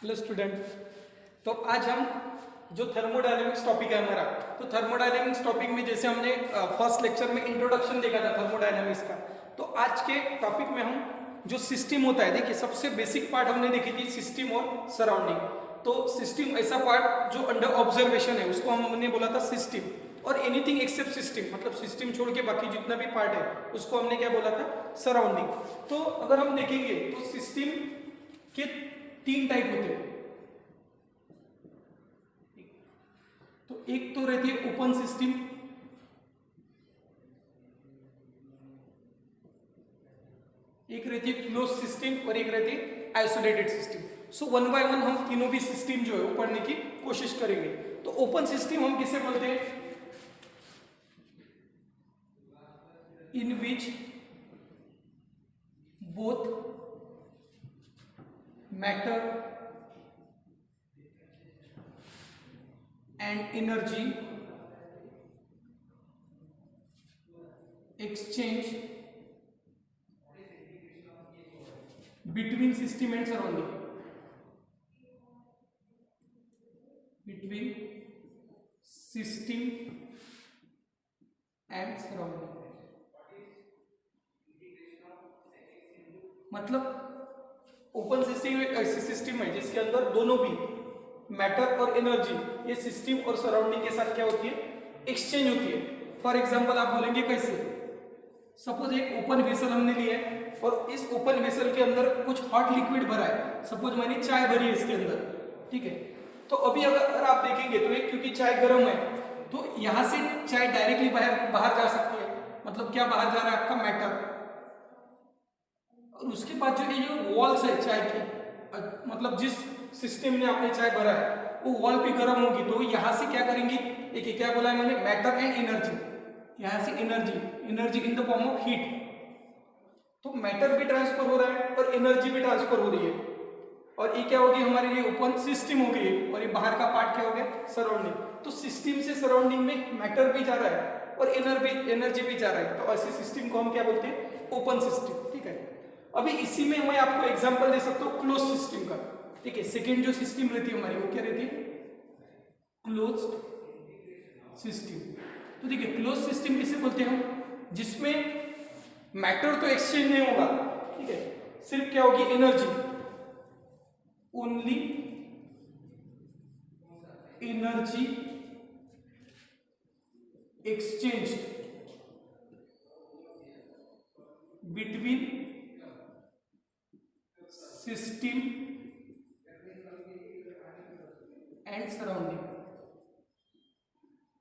Hello student. तो आज हम जो थर्मोडायनेमिक्स टॉपिक है हमारा, तो थर्मोडायनेमिक्स टॉपिक में जैसे हमने फर्स्ट लेक्चर में इंट्रोडक्शन देखा था थर्मोडायनेमिक्स का, तो आज के टॉपिक में हम जो सिस्टम होता है, देखिए सबसे बेसिक पार्ट हमने देखी थी सिस्टम और सराउंडिंग। तो सिस्टम ऐसा पार्ट जो अंडर ऑब्जर्वेशन है उसको हमने बोला था सिस्टम, और एनीथिंग एक्सेप्ट सिस्टम मतलब सिस्टम छोड़ के बाकी जितना भी पार्ट है उसको हमने क्या बोला था, सराउंडिंग। तो अगर हम देखेंगे तो सिस्टम के तीन टाइप होते हैं। तो एक तो रहती है ओपन सिस्टम, एक रहती है क्लोज सिस्टम और एक रहती है isolated system. So one by one हम तीनों भी सिस्टम जो है वो पढ़ने की कोशिश करेंगे। तो ओपन सिस्टम हम किसे बोलते हैं? In which both matter and energy exchange between system and surrounding, between system and surrounding। मतलब ओपन सिस्टम एक ऐसी सिस्टम है जिसके अंदर दोनों भी मैटर और एनर्जी ये सिस्टम और सराउंडिंग के साथ क्या होती है, एक्सचेंज होती है। फॉर एग्जांपल आप बोलेंगे कैसे? सपोज एक ओपन वेसल हमने लिया है और इस ओपन वेसल के अंदर कुछ हॉट लिक्विड भरा है, सपोज मैंने चाय भरी है इसके अंदर, ठीक है। तो अभी अगर आप देखेंगे तो एक क्योंकि चाय गर्म है तो यहां से चाय डायरेक्टली बाहर जा सकती है, मतलब क्या बाहर जा रहा है आपका मैटर, और उसके बाद जो ये वॉल्स है चाय की, मतलब जिस सिस्टम ने आपने चाय भरा है वो वॉल भी गर्म होगी, तो यहां से क्या करेंगे, देखिए क्या बोला है मैंने, मैटर एंड एनर्जी, यहां से energy in the form of heat. तो मैटर भी ट्रांसफर हो रहा है और एनर्जी भी ट्रांसफर हो रही है, और ये क्या होगी हमारे लिए ओपन सिस्टम हो गई, और ये बाहर का पार्ट क्या हो गया, सराउंडिंग। तो सिस्टम से सराउंडिंग में मैटर भी जा रहा है और एनर्जी भी जा रहा है, तो ऐसे सिस्टम को हम क्या बोलते हैं, ओपन सिस्टम, ठीक है। अभी इसी में मैं आपको एग्जांपल दे सकता हूं क्लोज सिस्टम का, ठीक है। सेकेंड जो सिस्टम रहती है हमारी वो क्या रहती है, क्लोज्ड सिस्टम। तो देखिए क्लोज सिस्टम किसे बोलते हैं हम, जिसमें मैटर तो एक्सचेंज नहीं होगा, ठीक है, सिर्फ क्या होगी, energy, only energy exchange between system and surrounding.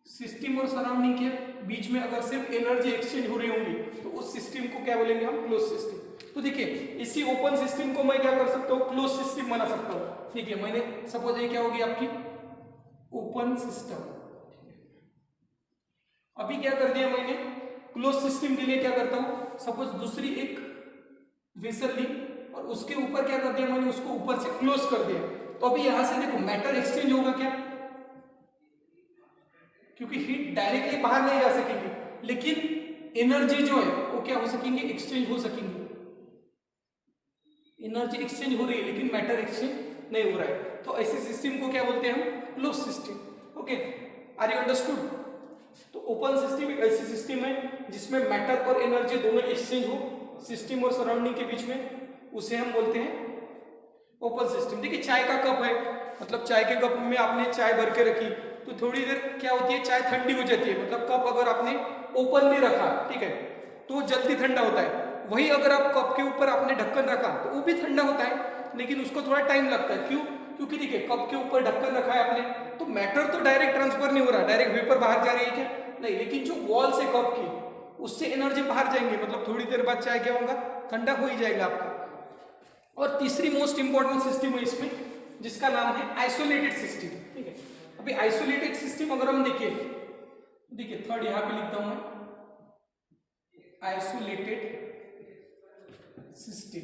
System और सराउंडिंग के बीच में अगर सिर्फ एनर्जी एक्सचेंज हो रही होंगी तो उस सिस्टम को क्या बोलेंगे हम, क्लोज सिस्टम। तो देखिए इसी ओपन सिस्टम को मैं क्या कर सकता हूँ, क्लोज सिस्टम बना सकता हूँ, ठीक है। मैंने सपोज ये क्या होगी आपकी ओपन सिस्टम, अभी क्या कर दिया मैंने, क्लोज सिस्टम के लिए क्या करता हूं, सपोज दूसरी एक वेसल ली और उसके ऊपर क्या कर दिया मैंने, उसको ऊपर से क्लोज कर दिया। तो अभी यहां से देखो मैटर एक्सचेंज होगा क्या, क्योंकि हीट डायरेक्टली बाहर नहीं जा सकेगी, लेकिन एनर्जी जो है वो क्या हो सकेंगे, एक्सचेंज हो सकेंगे। एनर्जी एक्सचेंज हो रही है लेकिन मैटर एक्सचेंज नहीं हो रहा है, तो ऐसे सिस्टम को क्या बोलते हैं हम, close system. Okay, are you understood? तो ओपन सिस्टम एक ऐसी सिस्टम है जिसमें मैटर और एनर्जी दोनों एक्सचेंज हो सिस्टम और सराउंडिंग के बीच में, उसे हम बोलते हैं ओपन सिस्टम। देखिए चाय का कप है, मतलब चाय के कप में आपने चाय भर के रखी तो थोड़ी देर क्या होती है, चाय ठंडी हो जाती है, मतलब कप अगर आपने ओपन भी रखा, ठीक है, तो जल्दी ठंडा होता है। वही अगर आप कप के ऊपर आपने ढक्कन रखा तो वो भी ठंडा होता है, लेकिन उसको थोड़ा टाइम लगता है। क्यों? क्योंकि देखिए कप के ऊपर ढक्कन रखा है आपने तो मैटर तो डायरेक्ट ट्रांसफर नहीं हो रहा, डायरेक्ट वेपर बाहर जा रही है क्या, नहीं, लेकिन जो वॉल्स है कप की उससे एनर्जी बाहर जाएंगे, मतलब थोड़ी देर बाद चाय क्या होगा, ठंडा हो ही जाएगा आपका। और तीसरी मोस्ट इंपॉर्टेंट सिस्टम है इसमें जिसका नाम है आइसोलेटेड सिस्टम, ठीक है। अभी आइसोलेटेड सिस्टम अगर हम देखिए थर्ड यहां पे लिखता हूं मैं, आइसोलेटेड सिस्टम।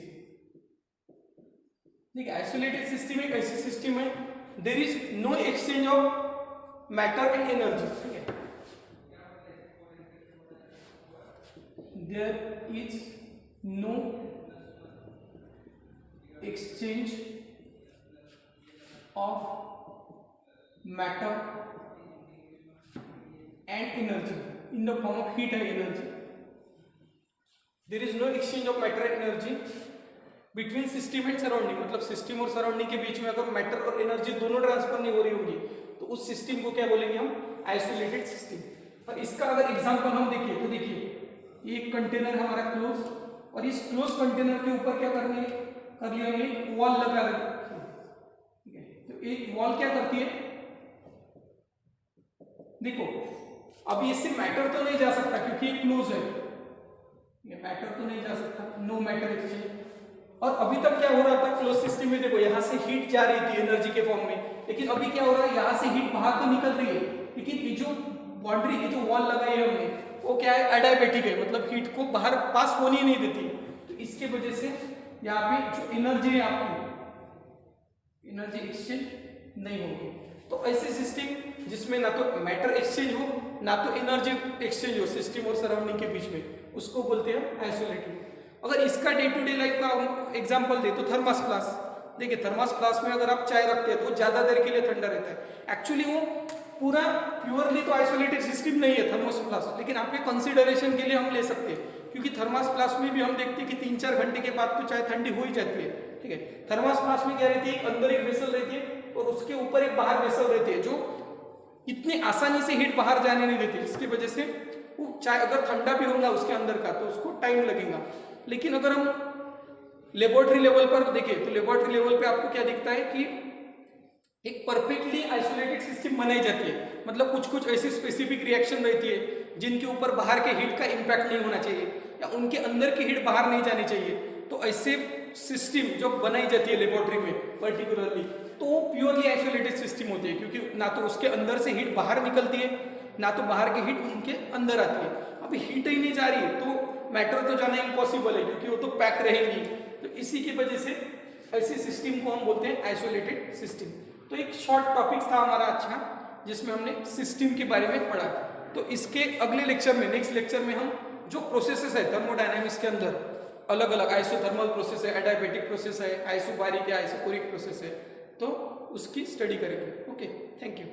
देखिए आइसोलेटेड सिस्टम एक ऐसी सिस्टम है there is no exchange of matter and energy, ठीक है, there is no exchange of matter and energy in the form of heat and energy. There is no exchange of matter and energy between system and surrounding. मतलब system और surrounding के बीच में अगर matter और energy दोनों transfer नहीं हो रही होगी तो उस सिस्टम को क्या बोलेंगे हम? Isolated system. और इसका अगर एग्जांपल हम देखें तो देखिए एक कंटेनर हमारा क्लोज, और इस क्लोज कंटेनर के ऊपर क्या कर लिया हमने? वॉल लगा रखी है। तो एक वॉल क्या करती है? देखो अब इससे मैटर तो नहीं जा सकता क्योंकि ये क्लोज है, ये मैटर तो नहीं जा सकता, नो मैटर एक्सचेंज। और अभी तक क्या हो रहा था क्लोज सिस्टम में? देखो यहां से हीट जा रही थी एनर्जी के फॉर्म में, लेकिन अभी क्या हो रहा है? यहां से हीट बाहर तो निकल रही है, लेकिन ये जो बाउंड्री की जो वॉल लगाई है हमने वो क्या है? एडायबेटिक है, मतलब हीट को बाहर पास होने ही नहीं देती। तो इसके वजह से यहाँ पे जो एनर्जी है आपकी, एनर्जी एक्सचेंज नहीं होगी। तो ऐसे सिस्टम जिसमें ना तो मैटर एक्सचेंज हो ना तो एनर्जी एक्सचेंज हो सिस्टम और सराउंडिंग के बीच में, उसको बोलते हैं आइसोलेटेड। अगर इसका डे टू डे लाइफ का हम एग्जांपल दे तो थर्मस फ्लास्क। देखिए थर्मस फ्लास्क में अगर आप चाय रखते हैं तो ज्यादा देर के लिए ठंडा रहता है। एक्चुअली वो पूरा प्योरली तो आइसोलेटेड सिस्टम नहीं है थर्मस फ्लास्क, लेकिन आपके कंसिडरेशन के लिए हम ले सकते हैं क्योंकि थर्मस फ्लास्क में भी हम देखते हैं कि 3-4 घंटे के बाद तो चाय ठंडी हो ही जाती है। ठीक है, थर्मस फ्लास्क में क्या रहती है? एक अंदर एक वेसल रहती है और उसके ऊपर एक बाहर वेसल रहती है जो इतनी आसानी से हीट बाहर जाने नहीं देती, जिसकी वजह से वो चाय अगर ठंडा भी होगा उसके अंदर का तो उसको टाइम लगेगा। लेकिन अगर हम लेबोरेटरी लेवल पर देखें तो लेबोरेटरी लेवल पे आपको क्या दिखता है कि एक परफेक्टली आइसोलेटेड सिस्टम बनाई जाती है, मतलब कुछ कुछ ऐसी स्पेसिफिक रिएक्शन रहती है जिनके ऊपर बाहर के हीट का इंपैक्ट नहीं होना चाहिए या उनके अंदर की हीट बाहर नहीं जानी चाहिए। तो ऐसे सिस्टम जो बनाई जाती है लेबोरेटरी में पर्टिकुलरली, तो वो प्योरली आइसोलेटेड सिस्टम होती है क्योंकि ना तो उसके अंदर से हीट बाहर निकलती है ना तो बाहर की हीट उनके अंदर आती है। अभी हीट ही नहीं जा रही है तो मैटर तो जाना इम्पॉसिबल है क्योंकि वो तो पैक रहेंगी। तो इसी की वजह से ऐसे सिस्टम को हम बोलते हैं आइसोलेटेड सिस्टम। तो एक शॉर्ट टॉपिक था हमारा अच्छा जिसमें हमने सिस्टम के बारे में पढ़ा। तो इसके अगले लेक्चर में, नेक्स्ट लेक्चर में हम जो प्रोसेसेस है थर्मोडायनामिक्स के अंदर अलग अलग आइसोथर्मल प्रोसेस है, एडायबेटिक प्रोसेस है, आइसोबारिक है, आइसोकोरिक प्रोसेस है, तो उसकी स्टडी करेंगे। Okay, thank you.